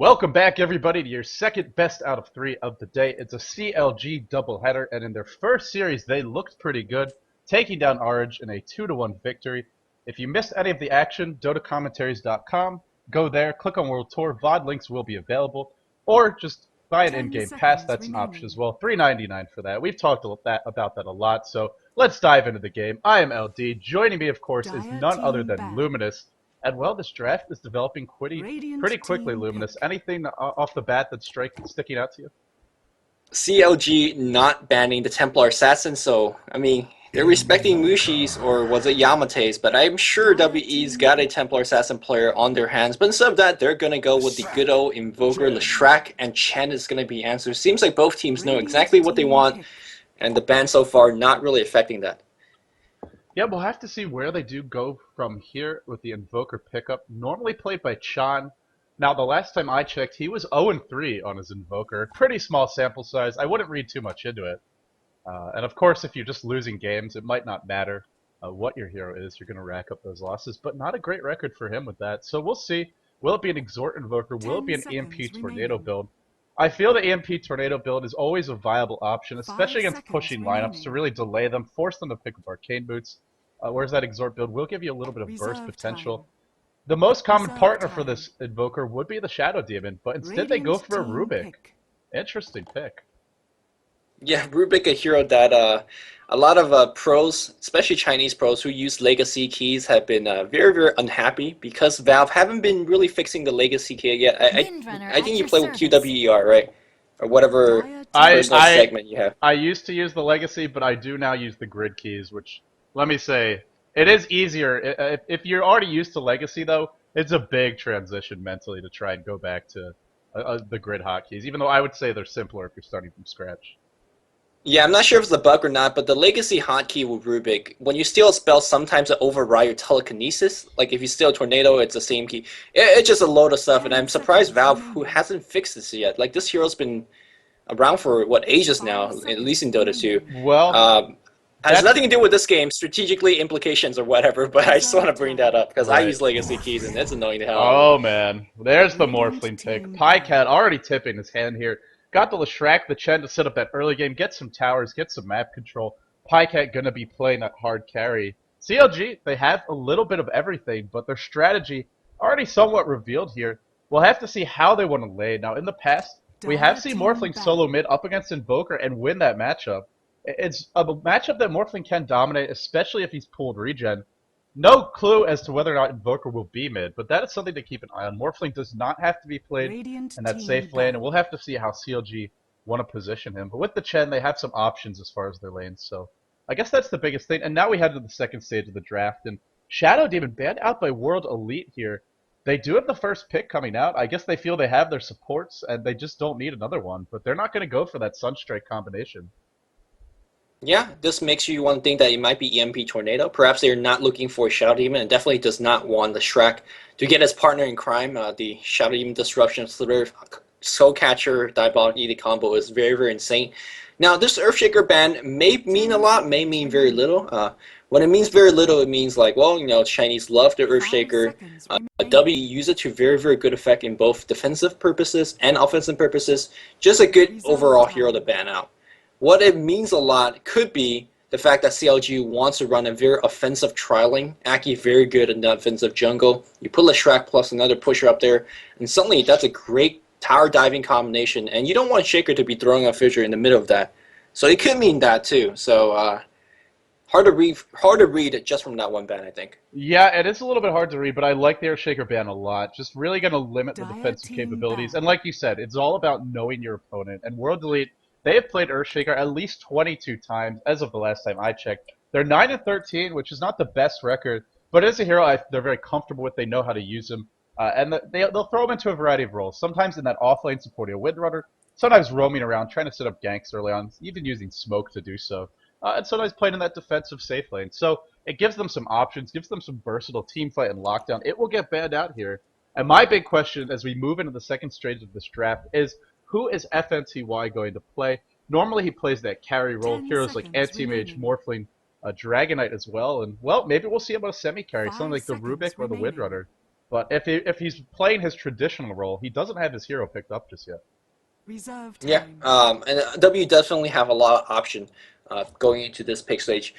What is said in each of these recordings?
Welcome back, everybody, to your second best out of three of the day. It's a CLG doubleheader, and in their first series, they looked pretty good, taking down Orange in a 2-1 victory. If you missed any of the action, dotacommentaries.com. Go there, click on World Tour. VOD links will be available, or just buy an in-game pass. That's an option as well. $3.99 for that. We've talked about that a lot, so let's dive into the game. I am LD. Joining me, of course, is none other than Luminous. And well, this draft is developing pretty quickly, Luminous. Anything off the bat that's sticking out to you? CLG not banning the Templar Assassin, so, I mean, they're respecting Mushi's, or was it Yamate's, but I'm sure WE's got a Templar Assassin player on their hands. But instead of that, they're going to go with the good old Invoker, Leshrac, and Chen is going to be answers. Seems like both teams know exactly what they want, and the ban so far not really affecting that. Yeah, we'll have to see where they do go from here with the Invoker pickup. Normally played by Chan. Now, the last time I checked, he was 0-3 on his Invoker. Pretty small sample size. I wouldn't read too much into it. And of course, if you're just losing games, it might not matter what your hero is. You're going to rack up those losses. But not a great record for him with that. So we'll see. Will it be an Exhort Invoker? Will it be an EMP Tornado build? I feel the EMP Tornado build is always a viable option, especially against pushing lineups to really delay them, force them to pick up Arcane Boots. Whereas that Exhort build will give you a little bit of burst potential. The most common partner for this Invoker would be the Shadow Demon, but instead they go for a Rubik. Interesting pick. Yeah, Rubik, a hero that a lot of pros, especially Chinese pros who use legacy keys, have been very, very unhappy because Valve haven't been really fixing the legacy key yet. I think you play with QWER, right? Or whatever personal segment you have. I used to use the legacy, but I do now use the grid keys, which, let me say, it is easier. If you're already used to legacy, though, it's a big transition mentally to try and go back to the grid hotkeys, even though I would say they're simpler if you're starting from scratch. Yeah, I'm not sure if it's a bug or not, but the legacy hotkey with Rubik, when you steal a spell, sometimes it override your telekinesis. Like if you steal a tornado, it's the same key. It's just a load of stuff, and I'm surprised Valve, who hasn't fixed this yet. Like this hero's been around for what, ages now, at least in Dota 2. Well, has nothing to do with this game, strategically implications or whatever, but I just want to bring that up because I use legacy keys and it's annoying to hell. Oh man, there's the Morphling pick. Pajkatt already tipping his hand here. Got the Leshrac, the Chen to set up that early game, get some towers, get some map control. Pajkatt gonna be playing that hard carry. CLG, they have a little bit of everything, but their strategy already somewhat revealed here. We'll have to see how they want to lay. Now, in the past, we have seen Morphling solo mid up against Invoker and win that matchup. It's a matchup that Morphling can dominate, especially if he's pulled regen. No clue as to whether or not Invoker will be mid, but that is something to keep an eye on. Morphling does not have to be played in that safe lane, and we'll have to see how CLG want to position him. But with the Chen, they have some options as far as their lanes, so I guess that's the biggest thing. And now we head to the second stage of the draft, and Shadow Demon banned out by World Elite here. They do have the first pick coming out. I guess they feel they have their supports, and they just don't need another one, but they're not going to go for that Sunstrike combination. Yeah, this makes you want to think that it might be EMP Tornado. Perhaps they're not looking for a Shadow Demon and definitely does not want the Shrek to get his partner in crime. The Shadow Demon Disruption Slither Soul Catcher Diabolic Edict combo is very, very insane. Now, this Earthshaker ban may mean a lot, may mean very little. When it means very little, it means like, well, you know, Chinese love the Earthshaker. W use it to very, very good effect in both defensive purposes and offensive purposes. Just a good overall hero to ban out. What it means a lot could be the fact that CLG wants to run a very offensive trialing. Akke very good in the offensive jungle. You put Leshrac plus another pusher up there, and suddenly that's a great tower diving combination. And you don't want Shaker to be throwing a fissure in the middle of that. So it could mean that too. So hard to read just from that one ban, I think. Yeah, it is a little bit hard to read, but I like the Earthshaker ban a lot. Just really going to limit the defensive capabilities. And like you said, it's all about knowing your opponent. And World Elite, they have played Earthshaker at least 22 times as of the last time I checked. They're 9-13, which is not the best record, but as a hero, they're very comfortable with. They know how to use him, and they'll throw him into a variety of roles. Sometimes in that offlane supporting a Windrunner, sometimes roaming around trying to set up ganks early on, even using smoke to do so, and sometimes playing in that defensive safe lane. So it gives them some options, gives them some versatile teamfight and lockdown. It will get banned out here, and my big question as we move into the second stage of this draft is, who is fnty going to play? Normally he plays that carry role. Heroes like Anti-Mage, Morphling, Dragonite as well. And, well, maybe we'll see him on a semi-carry, something like the Rubik or the Windrunner. But if he's playing his traditional role, he doesn't have his hero picked up just yet. Yeah, and W definitely have a lot of option going into this pick stage.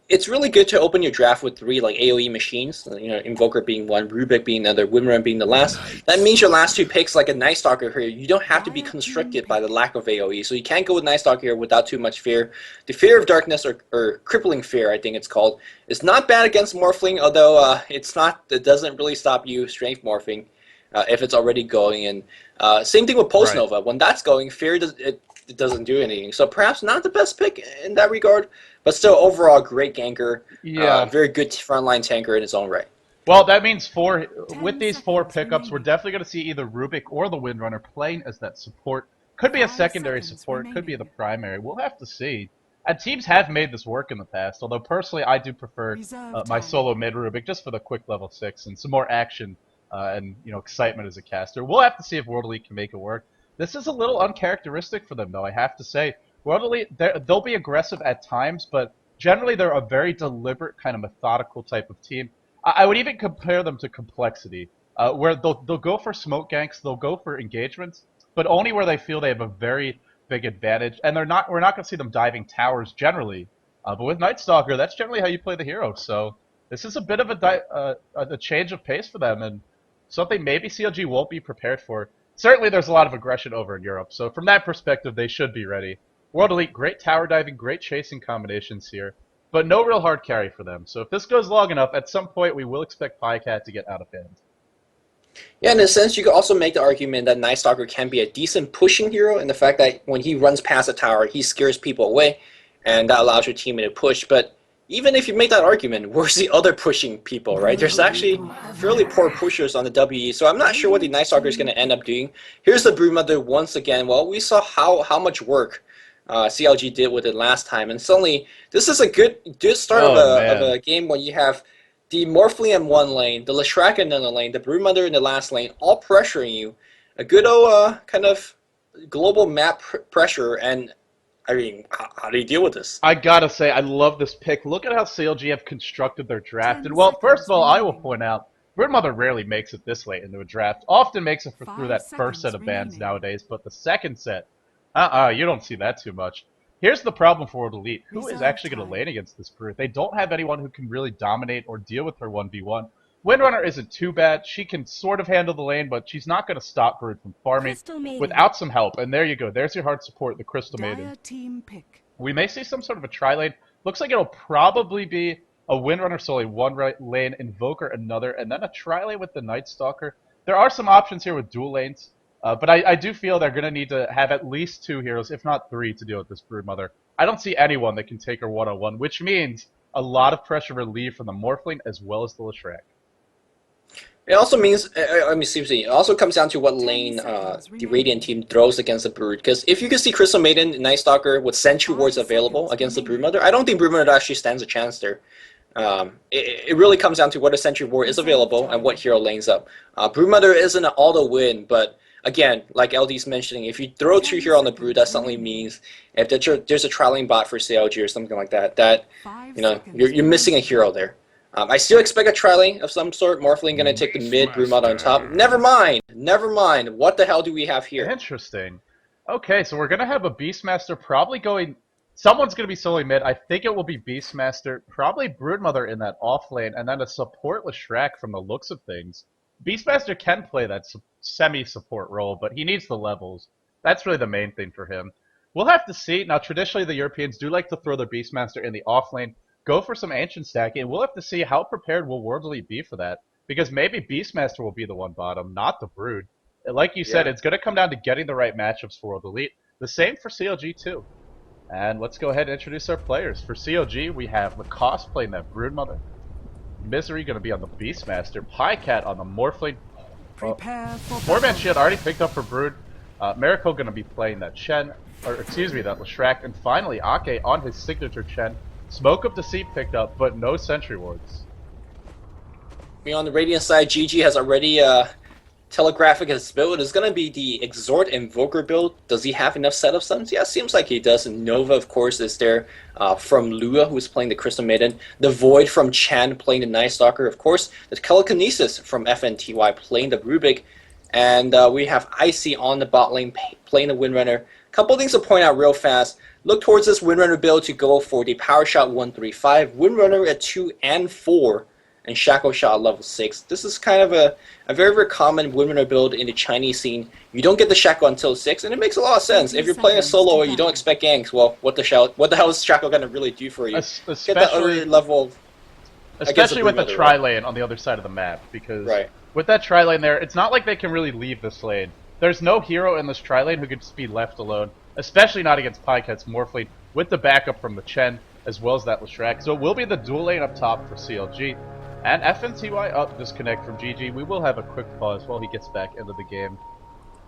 It's really good to open your draft with 3 like AoE machines. You know, Invoker being one, Rubik being another, Windrunner being the last. That means your last 2 picks, like a Night Stalker here, you don't have to be constricted by the lack of AoE. So you can't go with Night Stalker here without too much fear. The Fear of Darkness, or Crippling Fear, I think it's called, is not bad against Morphling, although it doesn't really stop you Strength Morphing if it's already going. And same thing with Post Nova. Right. When that's going, Fear it doesn't do anything. So perhaps not the best pick in that regard, but still overall great ganker. Yeah. Very good frontline tanker in its own right. Well, that means with these 4 pickups, we're definitely going to see either Rubik or the Windrunner playing as that support. Could be a secondary support, could be the primary. We'll have to see. And teams have made this work in the past, although personally I do prefer my solo mid Rubik just for the quick level 6 and some more action and excitement as a caster. We'll have to see if World Elite can make it work. This is a little uncharacteristic for them, though, I have to say. World Elite, they'll be aggressive at times, but generally they're a very deliberate, kind of methodical type of team. I would even compare them to Complexity, where they'll go for smoke ganks, they'll go for engagements, but only where they feel they have a very big advantage. And we're not going to see them diving towers generally. But with Night Stalker, that's generally how you play the hero. So this is a bit of a change of pace for them, and something maybe CLG won't be prepared for. Certainly there's a lot of aggression over in Europe, so from that perspective, they should be ready. World Elite, great tower diving, great chasing combinations here, but no real hard carry for them. So if this goes long enough, at some point we will expect pajkatt to get out of hand. Yeah, in a sense, you could also make the argument that Night Stalker can be a decent pushing hero in the fact that when he runs past a tower, he scares people away, and that allows your teammate to push. But even if you make that argument, where's the other pushing people, right? There's actually fairly poor pushers on the WE, so I'm not sure what the Night Stalker is going to end up doing. Here's the Broodmother once again. Well, we saw how much work CLG did with it last time, and suddenly this is a good start of a game when you have the Morphling in one lane, the Leshrac in another lane, the Broodmother in the last lane, all pressuring you. A good old kind of global map pressure, and I mean, how do you deal with this? I gotta say, I love this pick. Look at how CLG have constructed their draft. And well, first of all, I will point out, Broodmother rarely makes it this late into a draft. Often makes it through that first set of bans nowadays, but the second set, you don't see that too much. Here's the problem for World Elite. Who is actually going to lane against this Brood? They don't have anyone who can really dominate or deal with her 1v1. Windrunner isn't too bad. She can sort of handle the lane, but she's not going to stop Brood from farming without some help. And there you go. There's your hard support, the Crystal Maiden. We may see some sort of a tri-lane. Looks like it'll probably be a Windrunner solely one lane, Invoker another, and then a tri-lane with the Night Stalker. There are some options here with dual lanes, but I do feel they're going to need to have at least 2 heroes, if not 3, to deal with this Broodmother. I don't see anyone that can take her one-on-one, which means a lot of pressure relieved from the Morphling as well as the Leshrac. It also means, it also comes down to what lane the Radiant team throws against the Brood. Because if you can see Crystal Maiden, Night Stalker with Sentry Wards available against the Broodmother, I don't think Broodmother actually stands a chance there. It really comes down to whether Sentry Ward is available and what hero lanes up. Broodmother isn't an auto-win, but again, like LD's mentioning, if you throw 2 hero on the Brood, that suddenly means if there's a tri-lane bot for CLG or something like that, you're missing a hero there. I still expect a tri-lane of some sort. Morphling going to take the mid, Broodmother on top. Never mind. What the hell do we have here? Interesting. Okay, so we're going to have a Beastmaster probably going... Someone's going to be solely mid. I think it will be Beastmaster. Probably Broodmother in that off lane, and then a support Leshrac from the looks of things. Beastmaster can play that semi-support role, but he needs the levels. That's really the main thing for him. We'll have to see. Now, traditionally, the Europeans do like to throw their Beastmaster in the off lane. Go for some Ancient stacking, and we'll have to see how prepared will World Elite be for that. Because maybe Beastmaster will be the one bottom, not the Brood. Like you said, it's going to come down to getting the right matchups for World Elite. The same for CLG, too. And let's go ahead and introduce our players. For CLG, we have lacoste playing that Broodmother. Misery going to be on the Beastmaster. pajkatt on the Morphling. 4-man shield already picked up for Brood. Mirakel going to be playing that that Leshrac. And finally, Akke on his signature Chen. Smoke of Deceit picked up, but no Sentry Wards. On the Radiant side, Jiejie has already telegraphic his build is going to be the Exhort Invoker build. Does he have enough setup stuns? Yeah, seems like he does. And Nova, of course, is there from Lua, who's playing the Crystal Maiden. The Void from Chan playing the Night Stalker. Of course, the Telekinesis from fnty playing the Rubik. And we have Icy on the bot lane playing the Windrunner. Couple things to point out real fast. Look towards this Windrunner build to go for the Power Shot 135, Windrunner at 2 and 4, and Shackle Shot level 6. This is kind of a very, very common Windrunner build in the Chinese scene. You don't get the Shackle until 6, and it makes a lot of sense. If you're playing a solo or you don't expect ganks, well, what the hell is Shackle going to really do for you? Get that other level. Especially with the tri-lane on the other side of the map, because with that tri-lane there, it's not like they can really leave this lane. There's no hero in this tri-lane who could just be left alone, especially not against pajkatt's Morphling, with the backup from the Chen, as well as that Leshrac. So it will be the dual lane up top for CLG. And fnty up disconnect from jiejie. We will have a quick pause while he gets back into the game.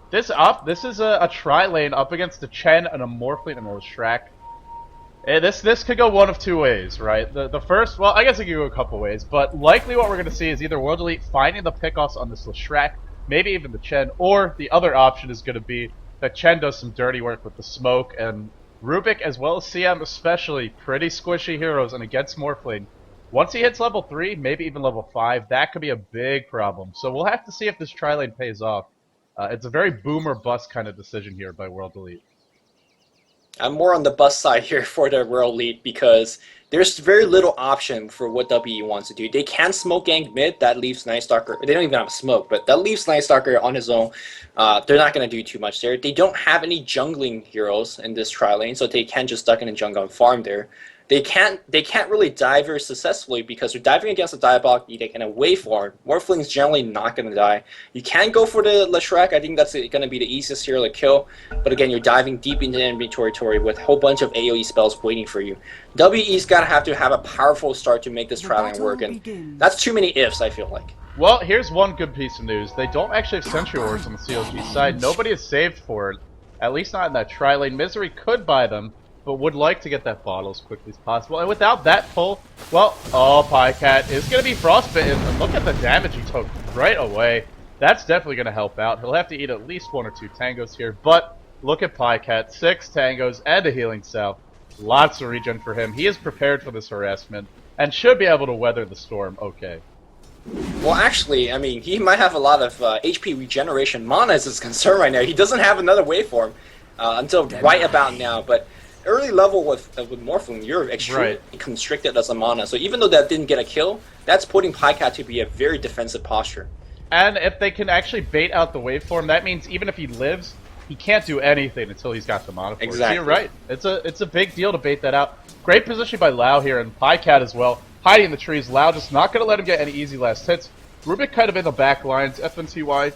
This is a tri-lane up against the Chen and a Morphling and a Leshrac. This could go one of two ways, right? The first, well, I guess it could go a couple ways, but likely what we're going to see is either World Elite finding the pickoffs on this Leshrac, maybe even the Chen, or the other option is going to be that Chen does some dirty work with the smoke, and Rubik as well as CM especially, pretty squishy heroes, and against Morphling. Once he hits level 3, maybe even level 5, that could be a big problem. So we'll have to see if this tri-lane pays off. It's a very boom or bust kind of decision here by World Elite. I'm more on the bust side here for the World Elite because there's very little option for what WE wants to do. They can smoke gank mid, that leaves Night Stalker. They don't even have a smoke, but that leaves Night Stalker on his own. They're not going to do too much there. They don't have any jungling heroes in this tri-lane, so they can just duck in and jungle and farm there. They can't really dive very successfully because they're diving against a Diabolic Edict and a Waveform. Morphling's generally not going to die. You can go for the Leshrac. I think that's going to be the easiest hero to kill. But again, you're diving deep into enemy territory with a whole bunch of AoE spells waiting for you. WE's got to have a powerful start to make this tri-lane work, and that's too many ifs, I feel like. Well, here's one good piece of news. They don't actually have Sentry Wars on the CLG side. Nobody is saved for it. At least not in that tri-lane. Misery could buy them, but would like to get that bottle as quickly as possible. And without that pull, well, pajkatt is going to be frostbitten. And look at the damage he took right away. That's definitely going to help out. He'll have to eat at least 1 or 2 tangos here. But look at pajkatt, 6 tangos and a healing cell. Lots of regen for him. He is prepared for this harassment and should be able to weather the storm okay. Well, actually, I mean, he might have a lot of HP regeneration mana as his concern right now. He doesn't have another waveform until right about now, but early level with Morphling, you're extremely constricted as a mana. So even though that didn't get a kill, that's putting pajkatt to be a very defensive posture. And if they can actually bait out the waveform, that means even if he lives, he can't do anything until he's got the mana for it. So you're right. It's a big deal to bait that out. Great position by Lau here, and pajkatt as well. Hiding in the trees. Lau just not going to let him get any easy last hits. Rubik kind of in the back lines. fnty.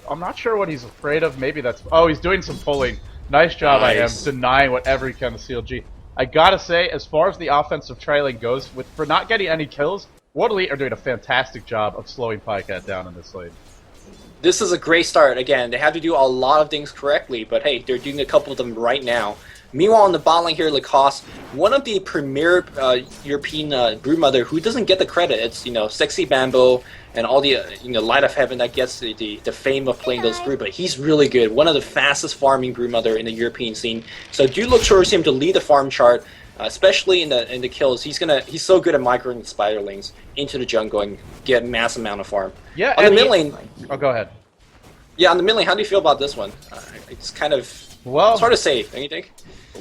I'm not sure what he's afraid of. Maybe that's... Oh, he's doing some pulling. Nice job by him, denying whatever he can to CLG. I gotta say, as far as the offensive trailing goes, for not getting any kills, World Elite are doing a fantastic job of slowing pajkatt down in this lane. This is a great start. Again, they have to do a lot of things correctly, but hey, they're doing a couple of them right now. Meanwhile, on the bot lane here, Lacoste, one of the premier European broodmother who doesn't get the credit. It's, you know, Sexy Bamboo and all the, Light of Heaven that gets the fame of playing those brood, but he's really good. One of the fastest farming broodmother in the European scene. So do look towards him to lead the farm chart, especially in the kills. He's so good at migrating the spider lanes into the jungle and get mass amount of farm. Yeah, on the mid lane. Oh, go ahead. Yeah, on the mid lane, how do you feel about this one? It's kind of it's hard to say, don't you think?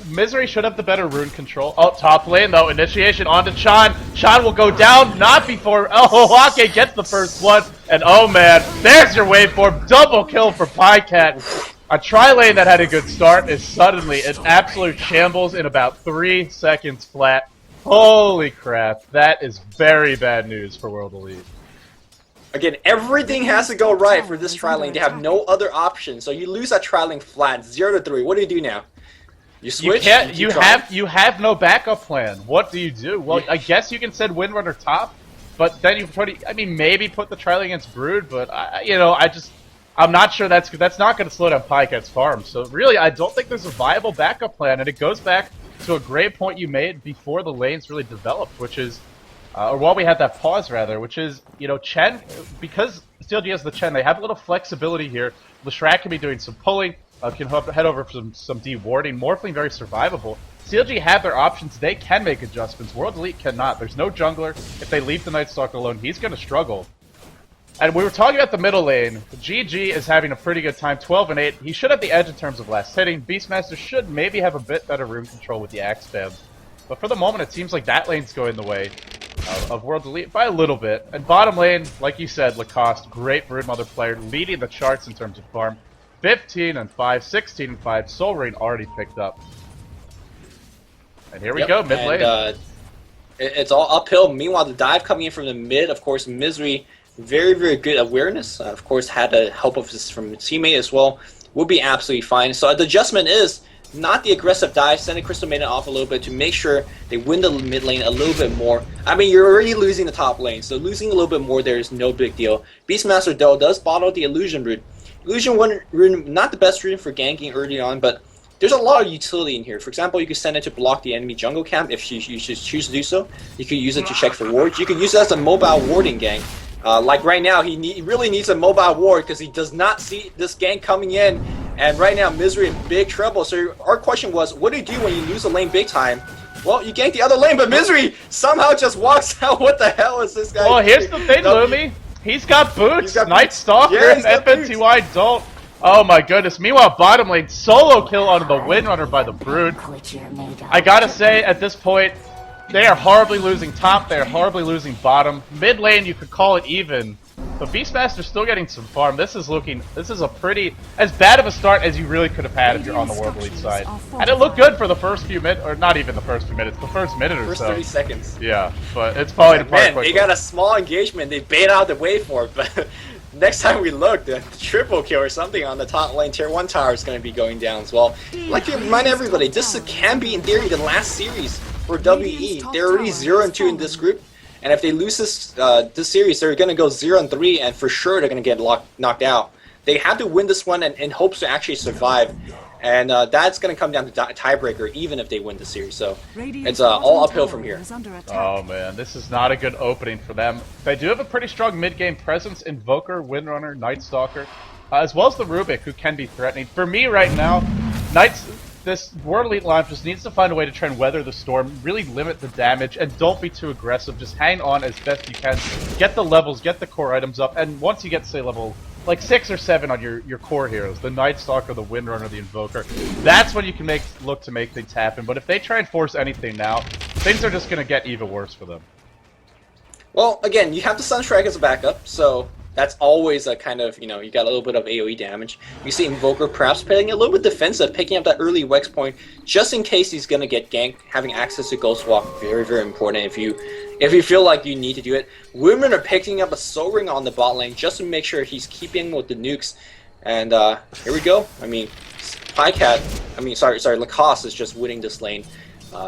Misery should have the better rune control. Oh, top lane though. Initiation onto Chan. Chan will go down, not before. Oh, akke gets the first one. And oh man, there's your waveform. Double kill for pajkatt. A tri-lane that had a good start is suddenly an absolute shambles in about 3 seconds flat. Holy crap. That is very bad news for World Elite. Again, everything has to go right for this tri-lane. They have no other option. So you lose that tri-lane flat, 0-3. What do you do now? You switch? You have no backup plan. What do you do? Well, I guess you can send Windrunner top, but then you maybe put the tri-lane against Brood, but I'm not sure that's not going to slow down pajkatt's farm. So really, I don't think there's a viable backup plan, and it goes back to a great point you made before the lanes really developed, which is or while we had that pause rather, which is, you know, Chen, because CLG has the Chen, they have a little flexibility here. Leshrac can be doing some pulling, can head over for some de-warding. Morphling very survivable. CLG have their options, they can make adjustments. World Elite cannot. There's no jungler. If they leave the Night Stalker alone, he's going to struggle. And we were talking about the middle lane. Jiejie is having a pretty good time, 12-8. He should have the edge in terms of last hitting. Beastmaster should maybe have a bit better room control with the axe spam. But for the moment, it seems like that lane's going the way of World Elite by a little bit. And bottom lane, like you said, Lacoste, great Broodmother player, leading the charts in terms of farm. 15-5, 16-5, Soul Ring already picked up. And here we go, mid lane. It's all uphill. Meanwhile, the dive coming in from the mid, of course, Misery, very, very good awareness. Of course, had the help of his from his teammate as well. Will be absolutely fine. So the adjustment is not the aggressive dive, sending Crystal Maiden off a little bit to make sure they win the mid lane a little bit more. I mean, you're already losing the top lane, so losing a little bit more there is no big deal. Beastmaster, though, does bottle the Illusion Rune. Illusion Rune, not the best rune for ganking early on, but there's a lot of utility in here. For example, you can send it to block the enemy jungle camp if you choose to do so. You can use it to check for wards. You can use it as a mobile warding gang. Like right now, he really needs a mobile ward because he does not see this gank coming in. And right now, Misery in big trouble. So our question was, what do you do when you lose a lane big time? Well, you gank the other lane, but Misery somehow just walks out. What the hell is this guy Well, doing? here's the thing, Lumi. He's got boots. Night Stalker and fnty don't. Oh my goodness. Meanwhile, bottom lane, solo kill on the Windrunner by the Brood. I gotta say, at this point, they are horribly losing top, they are horribly losing bottom. Mid lane, you could call it even. But Beastmaster's still getting some farm. This is a pretty, as bad of a start as you really could have had if you're on the World Elite side. And it looked good for the first few minutes, or not even the first few minutes, the first minute or so. First 30 seconds. Yeah, but it's probably Man, they got a small engagement, they bait out the way for it, but next time we look, the triple kill or something on the top lane tier 1 tower is going to be going down as well. Like to remind everybody, this can be in theory the last series for WE. They're already 0-2 in this group, and if they lose this series, they're going to go 0-3, and for sure they're going to get knocked out. They have to win this one in hopes to actually survive, and that's going to come down to tiebreaker even if they win the series. So it's all uphill from here. Oh man, this is not a good opening for them. They do have a pretty strong mid-game presence: Invoker, Windrunner, Night Stalker, as well as the Rubik, who can be threatening. For me right now, this World Elite line just needs to find a way to try and weather the storm, really limit the damage, and don't be too aggressive. Just hang on as best you can, get the levels, get the core items up, and once you get, say, level like 6 or 7 on your core heroes, the Night Stalker, the Windrunner, the Invoker, that's when you can look to make things happen. But if they try and force anything now, things are just going to get even worse for them. Well, again, you have the Sunstrike as a backup, so that's always a kind of, you got a little bit of AoE damage. You see Invoker perhaps playing a little bit defensive, picking up that early Wex point, just in case he's going to get ganked. Having access to Ghost Walk, very, very important if you feel like you need to do it. Women are picking up a Soul Ring on the bot lane just to make sure he's keeping with the nukes. And here we go. I mean, Lacoste is just winning this lane.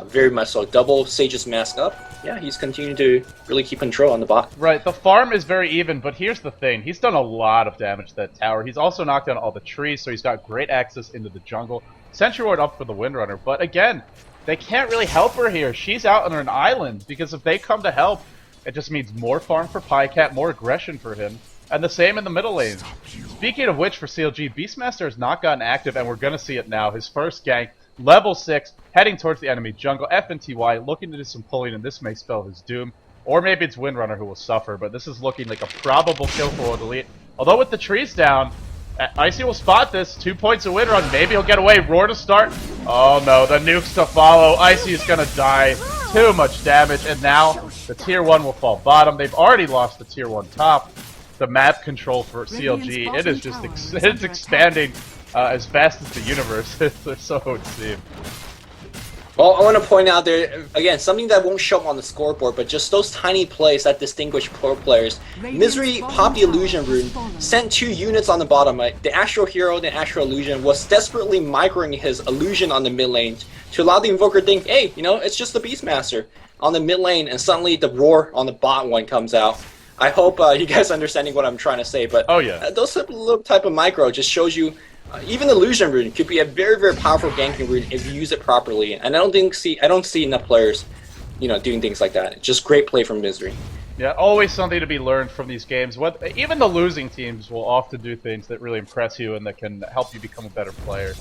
Very much so. Double Sage's mask up. Yeah, he's continuing to really keep control on the bot. Right, the farm is very even, but here's the thing. He's done a lot of damage to that tower. He's also knocked down all the trees, so he's got great access into the jungle. Sentry Ward up for the Windrunner, but again, they can't really help her here. She's out on an island, because if they come to help, it just means more farm for pajkatt, more aggression for him, and the same in the middle lane. Speaking of which, for CLG, Beastmaster has not gotten active, and we're going to see it now. His first gank, level 6, heading towards the enemy jungle. fnty looking to do some pulling, and this may spell his doom. Or maybe it's Windrunner who will suffer, but this is looking like a probable kill for World Elite. Although with the trees down, Icy will spot this. 2 points of Windrun. Maybe he'll get away. Roar to start. Oh no, the nukes to follow. Icy is going to die. Too much damage, and now the tier 1 will fall bottom. They've already lost the tier 1 top. The map control for CLG, it is just it's expanding as fast as the universe, so it would seem. Well, I want to point out there, again, something that won't show up on the scoreboard, but just those tiny plays that distinguish pro players. Misery popped the Illusion Rune, sent 2 units on the bottom. The Astral Hero, the Astral Illusion, was desperately microing his Illusion on the mid lane to allow the Invoker to think, hey, it's just the Beastmaster on the mid lane, and suddenly the Roar on the bot one comes out. I hope you guys are understanding what I'm trying to say, but oh, yeah. Those little type of micro just shows you even Illusion Rune could be a very, very powerful ganking rune if you use it properly. And I don't see enough players, doing things like that. Just great play from Misery. Yeah, always something to be learned from these games. Even the losing teams will often do things that really impress you and that can help you become a better player.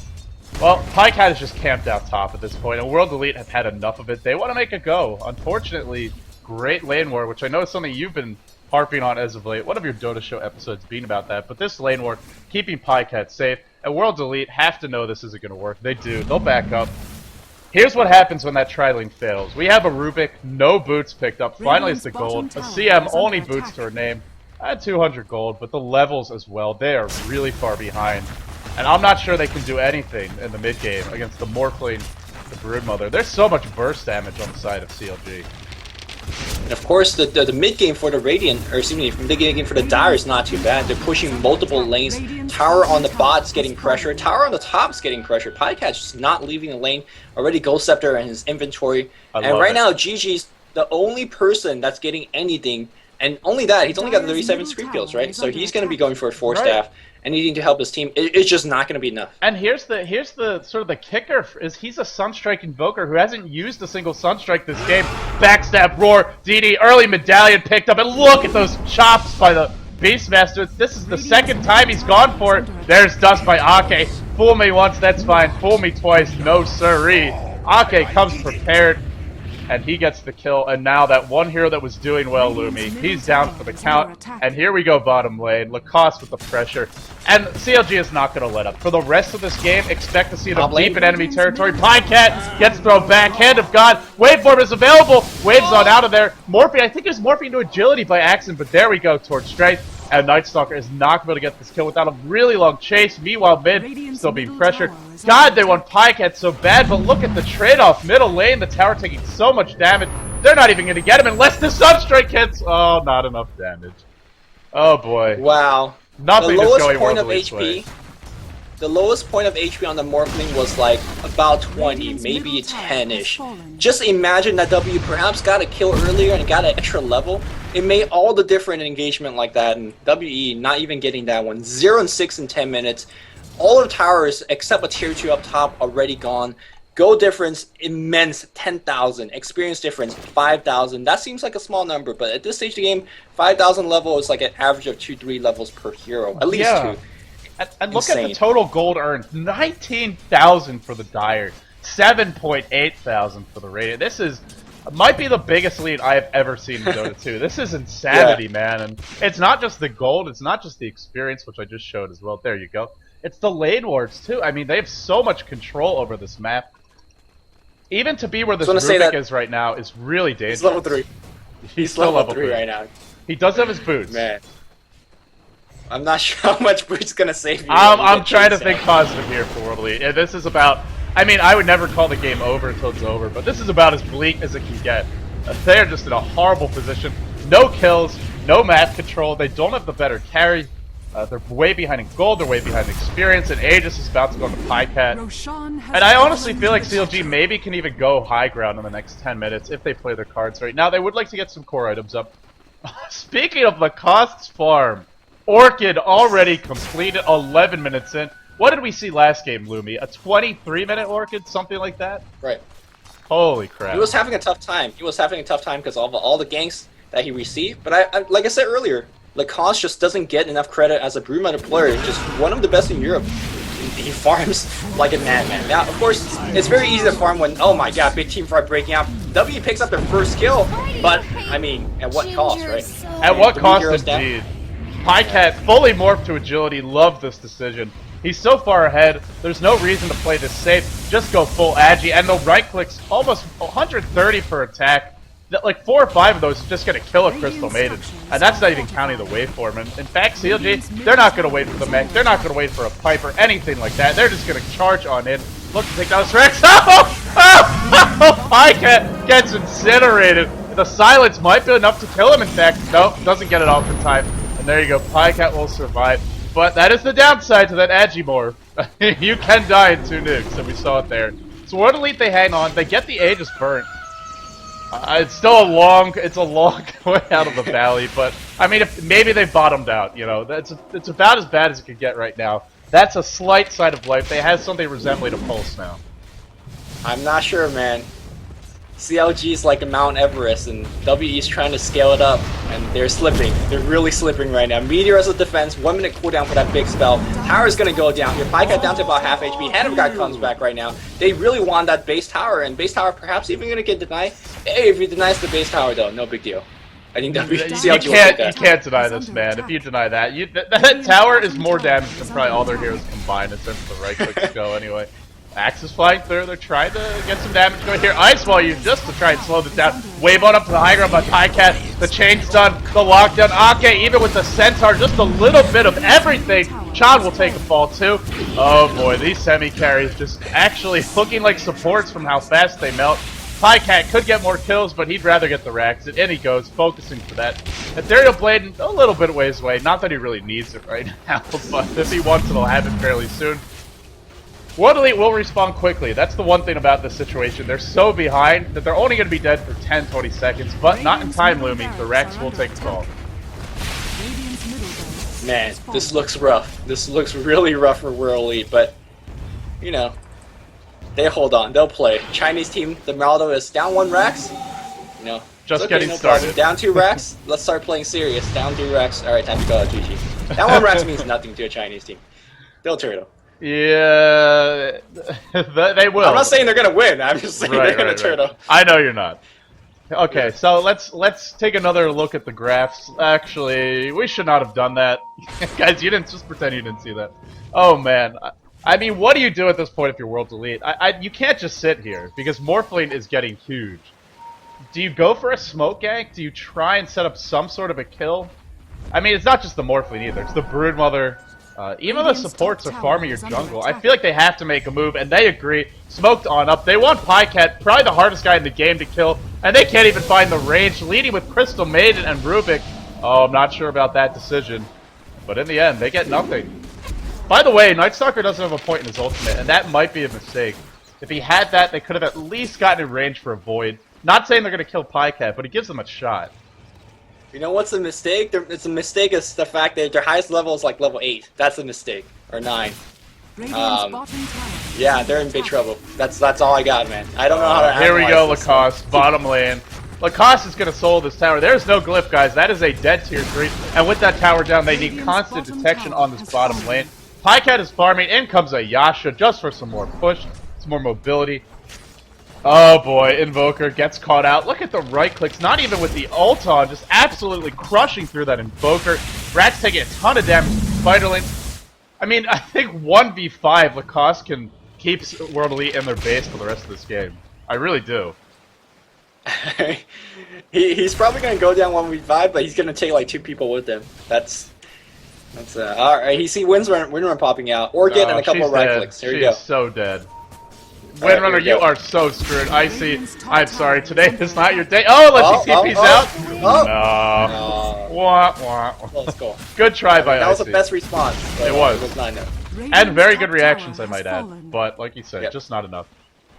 Well, pajkatt is just camped out top at this point, and World Elite have had enough of it. They want to make a go. Unfortunately, great lane war, which I know is something you've been harping on as of late. One of your Dota Show episodes being about that. But this lane war, keeping pajkatt safe, and World Elite have to know this isn't going to work. They do. They'll back up. Here's what happens when that tri-lane fails. We have a Rubik, no boots picked up. Finally, it's the gold. A CM, only boots to her name. I had 200 gold, but the levels as well, they are really far behind. And I'm not sure they can do anything in the mid-game against the Morphling, the Broodmother. There's so much burst damage on the side of CLG. And of course, the mid game for the Radiant, or excuse me, the mid game for the Dire is not too bad. They're pushing multiple lanes. Tower on the bot's getting pressure. Tower on the top's getting pressure. pajkatt's just not leaving the lane. Already Ghost Scepter in his inventory. And right now, Jiejie's the only person that's getting anything. And only that, he's only got 37 streak kills, right? So he's going to be going for a 4-staff and needing to help his team. It's just not going to be enough. And here's the sort of the kicker is he's a Sunstrike Invoker who hasn't used a single Sunstrike this game. Backstab, Roar, DD, early Medallion picked up, and look at those chops by the Beastmaster. This is the second time he's gone for it. There's Dust by Akke. Fool me once, that's fine. Fool me twice, no siree. Akke comes prepared, and he gets the kill. And now that one hero that was doing well, Lumi, he's down for the count. And here we go bottom lane. Lacoste with the pressure. And CLG is not going to let up. For the rest of this game, expect to see them deep in enemy territory. pajkatt gets thrown back. Hand of God. Waveform is available. Waves on out of there. Morphing, I think it was morphing into agility by accident, but there we go towards strength. And Nightstalker is not going to get this kill without a really long chase. Meanwhile, mid still being pressured. God, they want pajkatt so bad, but look at the trade-off. Middle lane, the tower taking so much damage. They're not even going to get him unless the Sunstrike hits. Oh, not enough damage. Oh, boy. Wow. Nothing is going World Elite's way. The lowest point of HP on the Morphling was like about 20, maybe 10-ish. Just imagine that W perhaps got a kill earlier and got an extra level. It made all the difference in engagement like that, and WE not even getting that one. 0 and 6 in 10 minutes. All the towers except a tier 2 up top already gone. Gold difference, immense, 10,000. Experience difference, 5,000. That seems like a small number, but at this stage of the game, 5,000 level is like an average of 2-3 levels per hero. At least 2. And look at the total gold earned. 19,000 for the Dire. 7.8 thousand for the Radiant. This might be the biggest lead I have ever seen in Dota 2. This is insanity, man. And it's not just the gold, it's not just the experience, which I just showed as well. There you go. It's the lane wards, too. I mean, they have so much control over this map. Even to be where this Rubik is right now is really dangerous. He's level 3. He's still level 3 right now. He does have his boots. Man. I'm not sure how much boots gonna save you. I'm trying to think positive here for World Elite. And this is about... I mean, I would never call the game over until it's over, but this is about as bleak as it can get. They're just in a horrible position. No kills, no map control. They don't have the better carry. They're way behind in gold, they're way behind in experience, and Aegis is about to go into pajkatt. And I honestly feel like CLG maybe can even go high ground in the next 10 minutes if they play their cards right. Now, they would like to get some core items up. Speaking of Lacoste's farm, Orchid already completed 11 minutes in. What did we see last game, Lumi? A 23-minute Orchid? Something like that? Right. Holy crap. He was having a tough time. He was having a tough time because of all the ganks that he received. But like I said earlier, Lacoste just doesn't get enough credit as a Broodmother player. Just one of the best in Europe. He farms like a madman. Now, of course, it's very easy to farm when, oh my god, big team fight breaking out. W picks up their first kill, but, I mean, at what cost, right? At what cost, indeed. pajkatt, fully morphed to agility, loved this decision. He's so far ahead, there's no reason to play this safe. Just go full agi, and the right clicks almost 130 per attack. Like 4 or 5 of those is just going to kill a Crystal Maiden. And that's not even counting the waveform. And in fact, CLG, they're not going to wait for the mech. They're not going to wait for a pipe or anything like that. They're just going to charge on in. Look to take down this Rex. Oh! pajkatt gets incinerated. The silence might be enough to kill him, in fact. Nope, doesn't get it off in time. And there you go. pajkatt will survive. But that is the downside to that Agimorph. You can die in 2 nukes, and we saw it there. So World Elite, they hang on. They get the Aegis burnt. It's still a long way out of the valley, but I mean, maybe they bottomed out. You know, it's about as bad as it could get right now. That's a slight sign of life. They have something resembling a pulse now. I'm not sure, man. CLG is like a Mount Everest, and WE is trying to scale it up, and they're slipping. They're really slipping right now. Meteor as a defense, 1 minute cooldown for that big spell. Tower's gonna go down here. pajkatt down to about half HP. Hand of God comes back right now. They really want that base tower, and base tower perhaps even gonna get denied. Hey, if he denies the base tower though, no big deal. I think CLG will take that. You can't deny this, man. If you deny that, that tower is more damage than probably all their heroes combined in terms of the right clicks go anyway. Axe is flying through, they're trying to get some damage going here. Ice Wall used just to try and slow this down. Wave on up to the high ground by pajkatt. The chain's done, the lockdown. Akke, even with the centaur, just a little bit of everything. Chad will take a fall too. Oh boy, these semi-carries just actually looking like supports from how fast they melt. pajkatt could get more kills, but he'd rather get the racks. And in he goes, focusing for that. Ethereal Blade, a little bit ways away. Not that he really needs it right now, but if he wants, it'll happen fairly soon. World Elite will respawn quickly. That's the one thing about this situation. They're so behind that they're only going to be dead for 10-20 seconds, but not in time, Lumi. The Rex will take a call. Man, this looks rough. This looks really rough for World Elite, but, you know, they hold on. They'll play. Chinese team, the Maldo is down 1 Rex. You know, just okay, getting started. Down 2 Rex. Let's start playing serious. Down 3 Rex. Alright, time to go, jiejie. Down 1 Rex means nothing to a Chinese team. They'll turtle. Yeah, they will. I'm not saying they're gonna win. I'm just saying they're gonna turtle. Right. I know you're not. Okay, so let's take another look at the graphs. Actually, we should not have done that, guys. You didn't just pretend you didn't see that. Oh man, I mean, what do you do at this point if you're World Elite? You can't just sit here because Morphling is getting huge. Do you go for a smoke gank? Do you try and set up some sort of a kill? I mean, it's not just the Morphling either. It's the Broodmother. Even the supports are farming your jungle. I feel like they have to make a move, and they agree. Smoked on up. They want pajkatt, probably the hardest guy in the game to kill, and they can't even find the range, leading with Crystal Maiden and Rubik. Oh, I'm not sure about that decision. But in the end, they get nothing. By the way, Nightstalker doesn't have a point in his ultimate, and that might be a mistake. If he had that, they could have at least gotten in range for a Void. Not saying they're going to kill pajkatt, but it gives them a shot. You know what's a mistake? It's a mistake is the fact that their highest level is like level 8. That's a mistake. Or 9. Yeah, they're in big trouble. That's all I got, man. I don't know how to Here we go, this Lacoste. Bottom lane. Lacoste is going to solo this tower. There's no glyph, guys. That is a dead tier 3. And with that tower down, they need constant detection on this bottom lane. pajkatt is farming. In comes a Yasha just for some more push, some more mobility. Oh boy, Invoker gets caught out. Look at the right clicks, not even with the ult on, just absolutely crushing through that Invoker. Rat's taking a ton of damage from Spiderling. I mean, I think 1v5, Lacoste can keep World Elite in their base for the rest of this game. I really do. He's probably going to go down 1v5, but he's going to take like 2 people with him. That's alright, he see Windrun popping out. Orchid and a couple of right clicks. Here we go. She's so dead. Windrunner, you are so screwed. I see. I'm sorry. Today is not your day. Oh, let's see TP's out. No. Wah, wah. Let's go. Good try by That was Icy. the best response. It was. It was not enough. And very good reactions, I might add. But, like you said, just not enough.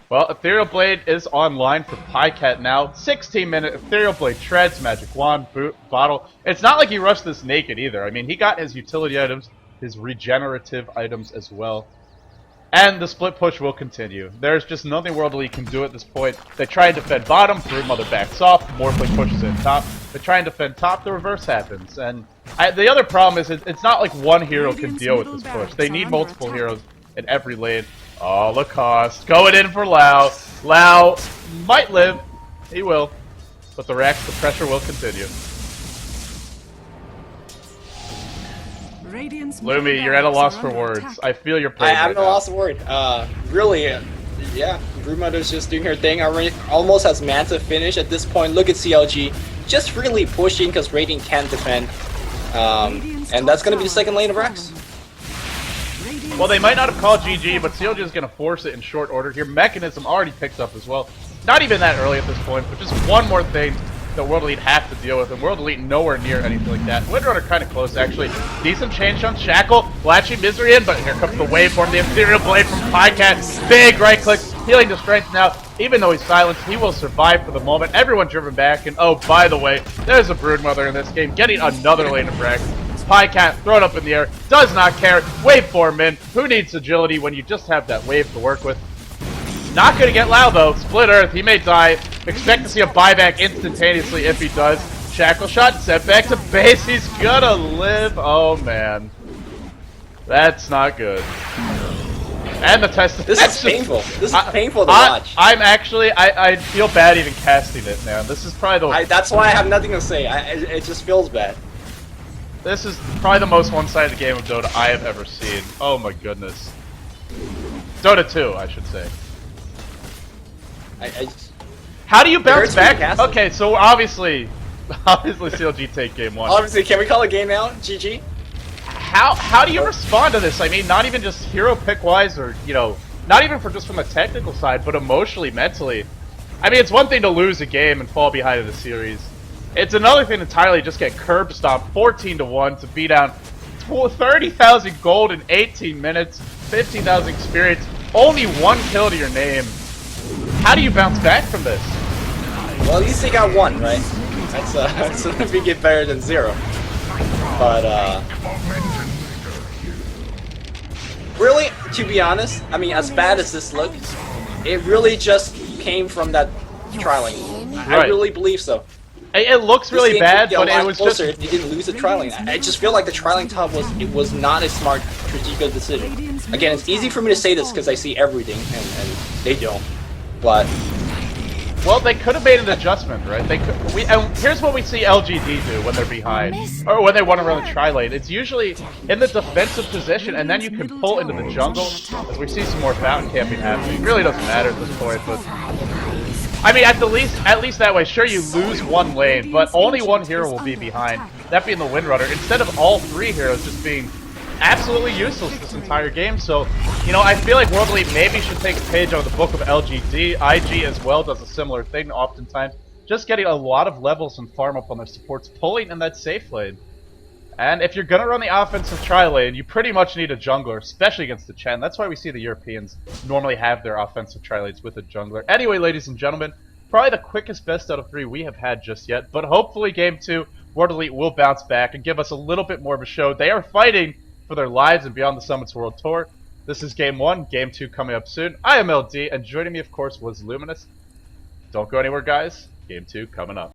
Well, Ethereal Blade is online for pajkatt now. 16-minute Ethereal Blade treads, Magic Wand, Bottle. It's not like he rushed this naked either. I mean, he got his utility items, his regenerative items as well. And the split push will continue. There's just nothing World Elite can do at this point. They try and defend bottom, Broodmother backs off, Morphling pushes in top. They try and defend top, the reverse happens. And the other problem is it's not like one hero can deal with this push. They need multiple heroes in every lane. Oh, Lacoste going in for Lau. Lau might live. He will. But the pressure will continue. Lumi, you're at a loss for words. I feel your pain. I'm at a loss of word. Really, yeah. Broodmother's just doing her thing. Almost has Manta finish at this point. Look at CLG, just really pushing because Radiant can't defend. And that's going to be the second lane of Rex. Well, they might not have called GG, but CLG is going to force it in short order here. Mechanism already picked up as well. Not even that early at this point, but just one more thing that World Elite have to deal with, and World Elite nowhere near anything like that. Windrunner kind of close, actually. Decent change on Shackle, latching Misery in, but here comes the waveform, the Ethereal Blade from pajkatt. Big right click, healing to strength now. Even though he's silenced, he will survive for the moment. Everyone driven back, and oh, by the way, there's a Broodmother in this game, getting another lane of Rex. pajkatt thrown up in the air, does not care. Waveform in. Who needs agility when you just have that wave to work with? Not going to get Lau, though. Split Earth, he may die. Expect to see a buyback instantaneously if he does. Shackle shot, set back to base. He's gonna live. Oh man, that's not good. And the test. This is painful. This is painful to watch. I feel bad even casting it, man. This is probably the. That's why I have nothing to say. It just feels bad. This is probably the most one-sided game of Dota I have ever seen. Oh my goodness. Dota 2, I should say. How do you bounce back? Okay, so obviously CLG take game 1. Obviously, can we call a game out, GG? How do you respond to this? I mean, not even just hero pick wise, or not even just from the technical side, but emotionally, mentally. I mean, it's one thing to lose a game and fall behind in the series. It's another thing entirely to just get curb stomped 14-1 to be down 30,000 gold in 18 minutes, 15,000 experience, only 1 kill to your name. How do you bounce back from this? Well, at least they got 1, right? That's a big get better than 0. But really, to be honest, I mean, as bad as this looks, it really just came from that trialing. Right. I really believe so. It looks really bad, but it was just. If you didn't lose the trialing, I just feel like the trialing top was not a smart strategic decision. Again, it's easy for me to say this because I see everything, and they don't. But well, they could have made an adjustment, right? They could. And here's what we see LGD do when they're behind, or when they want to run the tri-lane. It's usually in the defensive position, and then you can pull into the jungle. As we see some more fountain camping happening. It really doesn't matter at this point, but I mean, at least that way. Sure, you lose 1 lane, but only 1 hero will be behind. That being the Windrunner, instead of all 3 heroes just being absolutely useless this entire game. So, I feel like World Elite maybe should take a page out of the book of LGD. IG as well does a similar thing oftentimes. Just getting a lot of levels and farm up on their supports, pulling in that safe lane. And if you're gonna run the offensive tri-lane, you pretty much need a jungler, especially against the Chen. That's why we see the Europeans normally have their offensive tri-lanes with a jungler. Anyway, ladies and gentlemen, probably the quickest best out of 3 we have had just yet, but hopefully Game 2, World Elite will bounce back and give us a little bit more of a show. They are fighting for their lives and Beyond the Summits World Tour. This is Game 1, Game 2 coming up soon. I am LD, and joining me, of course, was Luminous. Don't go anywhere, guys. Game 2 coming up.